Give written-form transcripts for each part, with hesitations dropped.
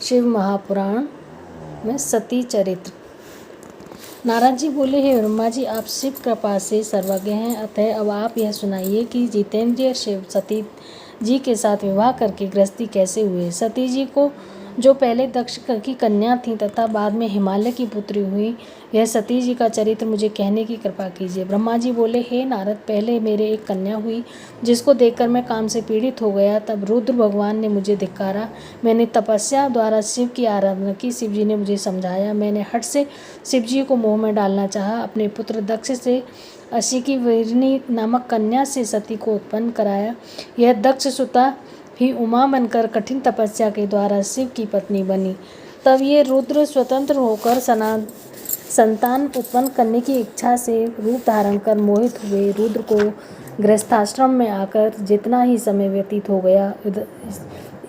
शिव महापुराण में सती चरित्र। नारद जी बोले, हे ब्रह्मा जी, आप शिव कृपा से सर्वज्ञ हैं, अतः अब आप यह सुनाइए कि जितेंद्रिय शिव सती जी के साथ विवाह करके गृहस्थी कैसे हुए। सती जी को जो पहले दक्ष की कन्या थी तथा बाद में हिमालय की पुत्री हुई, यह सती जी का चरित्र मुझे कहने की कृपा कीजिए। ब्रह्मा जी बोले, हे नारद, पहले मेरे एक कन्या हुई जिसको देखकर मैं काम से पीड़ित हो गया। तब रुद्र भगवान ने मुझे धिक्कारा। मैंने तपस्या द्वारा शिव की आराधना की। शिव जी ने मुझे समझाया। मैंने हठ से शिव जी को मोह में डालना चाहा। अपने पुत्र दक्ष से असी की वीरनी नामक कन्या से सती को उत्पन्न कराया। यह दक्ष सुता ही उमा बनकर कठिन तपस्या के द्वारा शिव की पत्नी बनी। तब ये रुद्र स्वतंत्र होकर संतान उत्पन्न करने की इच्छा से रूप धारण कर मोहित हुए। रुद्र को गृहस्थाश्रम में आकर जितना ही समय व्यतीत हो गया,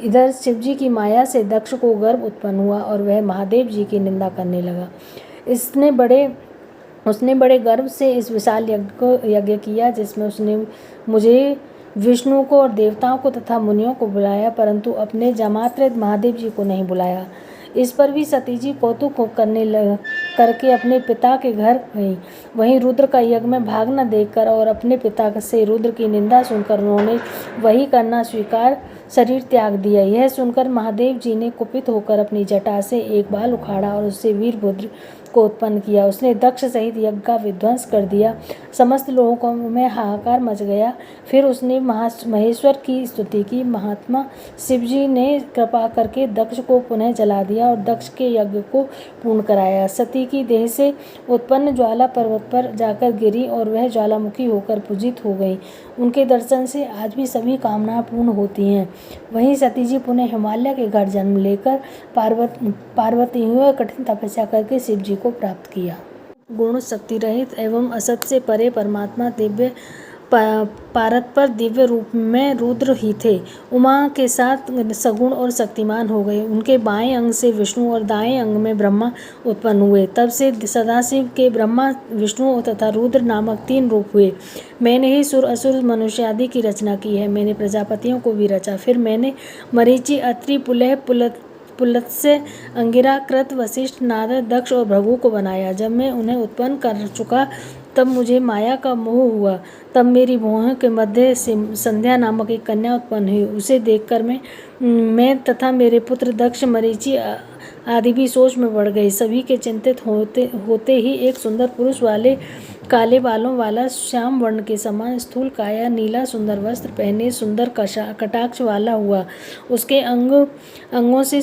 इधर शिवजी की माया से दक्ष को गर्भ उत्पन्न हुआ और वह महादेव जी की निंदा करने लगा। उसने बड़े गर्व से इस विशाल यज्ञ किया जिसमें उसने मुझे, विष्णु को और देवताओं को तथा मुनियों को बुलाया, परंतु अपने जमात्र महादेव जी को नहीं बुलाया। इस पर भी सती जी कौतुक करके अपने पिता के घर गई। वहीं रुद्र का यज्ञ में भाग न देखकर और अपने पिता से रुद्र की निंदा सुनकर उन्होंने वही करना स्वीकार शरीर त्याग दिया। यह सुनकर महादेव जी ने कुपित होकर अपनी जटा से एक बाल उखाड़ा और उससे वीरभद्र को उत्पन्न किया। उसने दक्ष सहित यज्ञ का विध्वंस कर दिया। समस्त लोगों में हाहाकार मच गया। फिर उसने महेश्वर की स्तुति की। महात्मा शिवजी ने कृपा करके दक्ष को पुनः जला दिया और दक्ष के यज्ञ को पूर्ण कराया। सती की देह से उत्पन्न ज्वाला पर्वत पर जाकर गिरी और वह ज्वालामुखी होकर पूजित हो गई। उनके दर्शन से आज भी सभी कामनाएं पूर्ण होती हैं। वहीं सती जी पुनः हिमालय के घर जन्म लेकर पार्वती हुई और कठिन तपस्या करके शिव जी को प्राप्त किया। गुण शक्ति रहित एवं असत से परे परमात्मा दिव्य पारत्पर दिव्य रूप में रुद्र ही थे। उमा के साथ सगुण और शक्तिमान हो गए। उनके बाएं अंग से विष्णु और दाएं अंग में ब्रह्मा उत्पन्न हुए। तब से सदाशिव के ब्रह्मा, विष्णु तथा रुद्र नामक 3 रूप हुए। मैंने ही सुर, असुर, मनुष्य आदि की रचना की है। मैंने प्रजापतियों को भी रचा। फिर मैंने मरीचि, अत्रि, पुलह, पुलत्स्य, अंगिरा, कृत, वशिष्ठ, नारद, दक्ष और भृगु को बनाया। जब मैं उन्हें उत्पन्न कर चुका तब मुझे माया का मोह हुआ। तब मेरी भौहों के मध्य संध्या नामक एक कन्या उत्पन्न हुई। उसे देखकर मैं तथा मेरे पुत्र दक्ष, मरीचि आदि भी सोच में पड़ गए। सभी के चिंतित होते ही एक सुंदर पुरुष वाले काले बालों वाला, श्याम वर्ण के समान स्थूल काया, नीला सुंदर वस्त्र पहने, सुंदर कटाक्ष वाला हुआ। उसके अंगों से